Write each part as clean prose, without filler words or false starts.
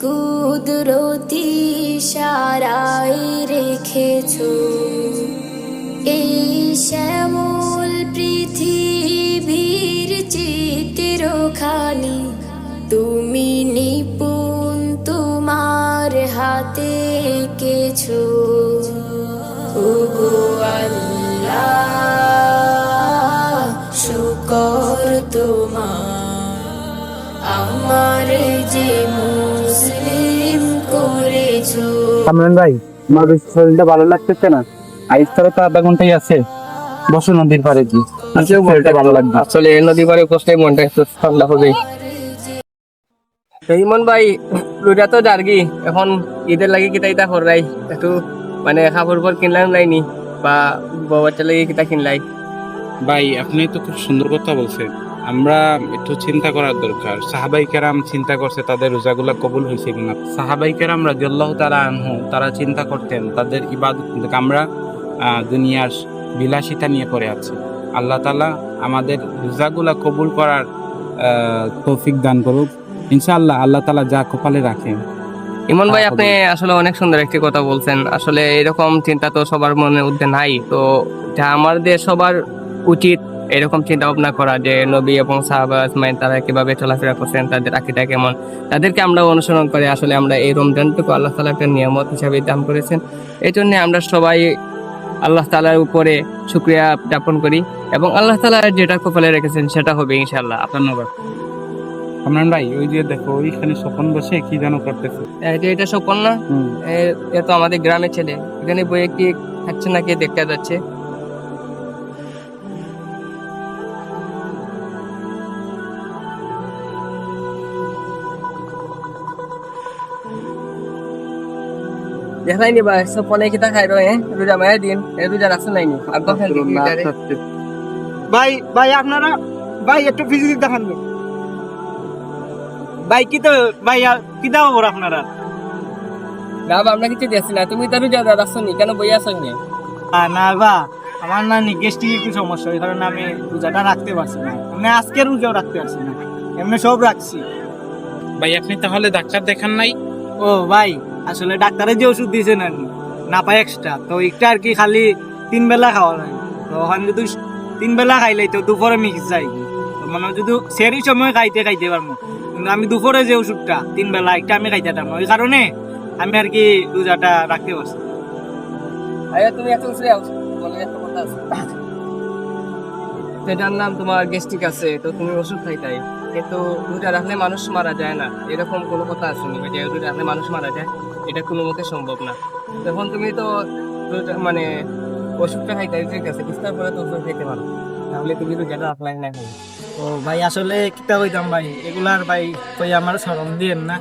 কুদরতি সারাই রেখেছো এই শ্যামল পৃথিবীর চিত্রখানি তুমি নিপুণ তোমার হাতে এঁকেছো ওগো আল্লাহ শুকর তোমার আমার যে মুসলিম করেছো। কামরান ভাই, আমার বেশি শরীরটা ভালো লাগতেছে না, আইসটারও তো আধা ঘন্টাই আছে, বসো নদীর পাড়ে কি শরীরটা ভালো লাগবে। আসলে এই নদী পাড়ে বসলে মনটা একটু ঠান্ডা হবে। ইমন ভাই, রোজা তো জার্গি, এখন ঈদের লাগে কিতা ইতা কররাই একটু মানে কাপড় পর কিনলাম নাইনি বা বাচ্চা লাগে কিতা কিনলাই? ভাই আপনি তো খুব সুন্দর কথা বলছেন, আমরা একটু চিন্তা করার দরকার। সাহাবাই কেরাম চিন্তা করছে তাদের রোজাগুলা কবুল হয়েছে কিনা। সাহাবাই কেরাম রাদিয়াল্লাহু তাআলা আনহু তারা চিন্তা করতেন তাদের ইবাদত। আমরা দুনিয়ার বিলাসিতা নিয়ে পড়ে আছি। আল্লাহ তাআলা আমাদের রোজাগুলা কবুল করার তৌফিক দান করুক ইনশাআল্লাহ। আল্লাহ তাআলা যা কপালে রাখেন। ইমন ভাই, আপনি আসলে অনেক সুন্দর একটি কথা বলছেন। আসলে এরকম চিন্তা তো সবার মনের মধ্যে নাই, তো যা আমাদের সবার উচিত এরকম চিন্তা ভাবনা করা যে নবী এবং সাহাবা আজমাইন তারা কিভাবে চলাফেরা করছেন, তাদের আকীদা কেমন, তাদেরকে আমরা অনুসরণ করে আসলে আমরা এই রমজানটুকু আল্লাহ তাআলা একটা নিয়ামত হিসাবে দান করেছেন। এই জন্য আমরা সবাই আল্লাহ তাআলার উপরে শুকরিয়া জ্ঞাপন করি এবং আল্লাহ তাআলা যেটা কপালে রেখেছেন সেটা হবে ইনশাআল্লাহ। ধন্যবাদ। কামরান ভাই, ওই যে দেখো ওইখানে স্বপন বসে কি যেন করতেছে। এটা স্বপন না? এ তো আমাদের গ্রামের ছেলে, এখানে বইয়ে কি খাচ্ছে নাকি দেখা যাচ্ছে। দেখাইনি ভাই, স্বপনে কিতা খাই রয়ে রোজা মায়ের দিন, রোজা রাখছে নাইনি আর দোকান ভাই ভাই আপনারা ভাই একটু ফিজিক্স দেখান ভাই। কি তো ভাই কি দাও আপনারা? না বা আমরা কিছু দিয়েছি না, তুমি তো রোজা রাখছো নি, কেন বই আসো নি? না বা আমার না গ্যাস্ট্রিক একটু সমস্যা, ওই কারণে আমি রোজাটা রাখতে পারছি না। এমনি আজকে রোজাও রাখতে পারছি না, এমনি সব রাখছি। ভাই আপনি তাহলে ডাক্তার দেখান নাই? ও ভাই, আসলে ডাক্তারে যে ওষুধ দিয়েছে না পাই এক্সট্রা, তো একটা আর কি খালি 3 বেলা খাওয়া যায়। তো ওখানে যদি 3 বেলা খাইলে তো দুপুরে মিক্স যায়, তো মানে যদি সেরি সময় খাইতে পারবো, কিন্তু আমি দুপুরে যে ওষুধটা 3 বেলা একটা আমি খাইতে পারবো, ওই কারণে আমি আর কি রোজাটা রাখতে পারছি। তুমি এত বলে একটা কথা আছে, সেটার নাম তোমার গ্যাস্ট্রিক আছে, তো তুমি ওষুধ খাইতাই, কিন্তু রোজা রাখলে মানুষ মারা যায় না, এরকম কোনো কথা আসেনি যে রোজা রাখলে মানুষ মারা যায়, এটা কোনো মতে সম্ভব না। তখন তুমি তো মানে ওষুধটা খাইতাই, ঠিক আছে, ইফতার পরে তো ওষুধ খাইতে পারো, তাহলে তুমি রোজাটা রাখলাই না। ও ভাই, আসলে কিতা কইতাম ভাই, এগুলার ভাই কই আমার শরম দিয়েন না।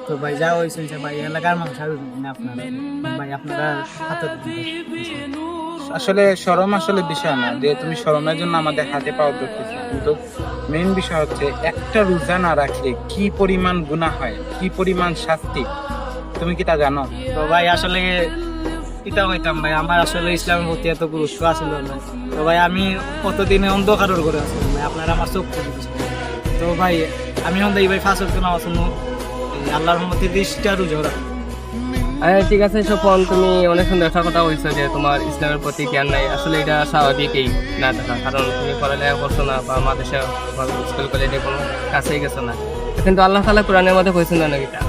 তো ভাই যা হয়েছে ভাই, এলাকার মানুষ আর না আপনারা ভাই, আপনারা হাতে আসলে শরম আসলে বিষয় না যে তুমি শরমের জন্য আমাদের হাতে পাওয়া ধরতেছি, কিন্তু মেইন বিষয় হচ্ছে একটা রোজা না রাখলে কি পরিমাণ গুনাহ হয়, কি পরিমাণ শাস্তি, তুমি কি তা জানো? তো ভাই আসলে কিতা কইতাম ভাই, আমার আসলে ইসলামের প্রতি এত গুরুত্ব আসলে না। তো ভাই আমি কতদিনে অন্ধকারের করে আসলাম ভাই, আপনারা আমার চোখ করে দিচ্ছেন। তো ভাই আমি এই ভাই ফাঁস হচ্ছে না আসুন আল্লাহর মধ্যে 30টা রোজা রাখবো। ঠিক আছে স্বপন, তুমি অনেক সুন্দর একটা কথা বলছো যে তোমার ইসলামের প্রতি জ্ঞান নাই। আসলে এটা স্বাভাবিকই না থাকা, কারণ তুমি পড়ালেখা করছো না বা মাদ্রাসা স্কুল কলেজে কোনো কাছেই গেছো না। কিন্তু আল্লাহ তাআলা কোরআনের মধ্যে কইছেন না এটা,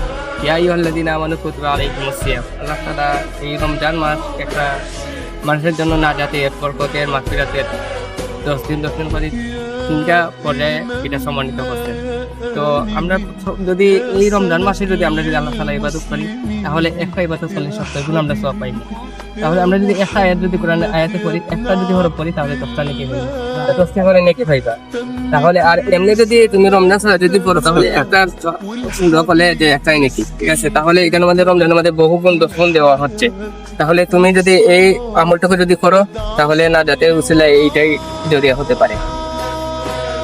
ইয়া আইয়ুহাল্লাযীনা আমানু কুতিবা আলাইকুমুস সিয়াম। আল্লাহ তাআলা এই রমজান মাস একটা মানুষের জন্য নাজাতের, বরকতের, মাগফিরাতের 10 দিন করে 3টা পর্যায়ে এটা সম্মানিত করছে। তো আমরা যদি এই রমজান মাসে যদি আমরা যদি আল্লাহ তাআলা ইবাদত করি, তাহলে একটা ইবাদত করলে 70 গুণ আমরা সওয়াব পাই। তাহলে আমরা যদি একটা আয়াত যদি কোরআনের আয়াতে পড়ি, একটা যদি হরফ পড়ি, তাহলে 10টা নেকি হয়ে যাবে, 10টা করে নেকি পাইবা। তাহলে আর এমনি যদি তুমি রমজান ছাড়া যদি পড়ো, তাহলে একটা সুন্দর করলে যে একটাই নেকি, ঠিক আছে। তাহলে এখানে আমাদের রমজানের মধ্যে বহু গুণ 10 গুণ দেওয়া হচ্ছে। তাহলে তুমি যদি এই আমলটাকে যদি করো, তাহলে না যাতে উসিলা এইটাই জড়িয়ে হতে পারে।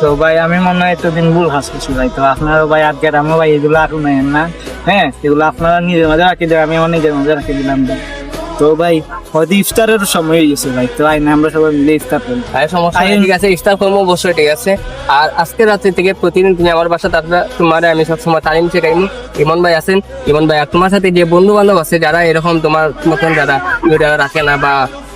তো ভাই আমি মনে হয় এতদিন ভুল হাসছি ভাই, তো আপনারা ভাই আজকে আমি ভাই এগুলো আর নেন না, হ্যাঁ এগুলো আপনারা নিজের মাঝে রাখি দেবেন, আমি আমার নিজের মাঝে রাখি দিলাম। তো ভাই হয়তো ইফতারের সময় হয়ে গেছে ভাই, তো আইন আমরা সবাই মিলে ইফতার করি। সমস্যা নেই, ঠিক আছে, ইফতার করবো অবশ্যই, ঠিক আছে। আর আজকে রাত্রি থেকে প্রতিদিন তুমি আমার বাসা, তারপরে তোমার আমি সবসময় তালিম শেখাইনি। ইমন ভাই আছেন, ইমন ভাই আর তোমার সাথে যে বন্ধু বান্ধব আছে যারা এরকম তোমার মতন যারা দুইটা রাখে না বা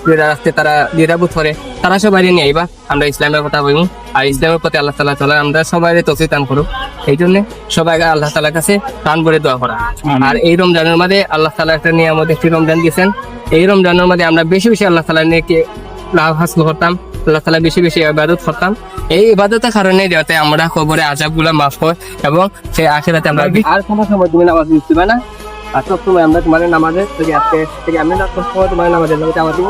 দুইটা রাখতে তারা দ্বিধাবোধ করে, তারা সবাই নিয়ে আইবা। আমরা ইসলামের কথা বলবো আর ইসলামের প্রতি আল্লাহ তাআলা চলে, আমরা সবাই তৌফিক দান করুক। এই জন্য সবাই আল্লাহ তাআলার কাছে প্রাণ ভরে দোয়া করা। আর এই রমজানের মধ্যে আল্লাহ তাআলা একটা নিয়ামত, একটি রমজান দিয়েছেন। এই রমজানের মধ্যে আমরা বেশি বেশি আল্লাহ তাআলা নিয়ে লাভ হাসিল করতাম, আল্লাহ তাআলা বেশি বেশি ইবাদত করতাম। এই ইবাদতের কারণে যাতে আমরা কবরে আযাবগুলো মাফ হয় এবং সেই আখিরাতে আমরা আর কোনো সময় তুমি নামাজ মিস দিবে না। আর সব সময় আমরা তোমার নামাজে, যদি আজকে থেকে আমি না সব সময় তোমার নামাজের নামে চাওয়া দিব।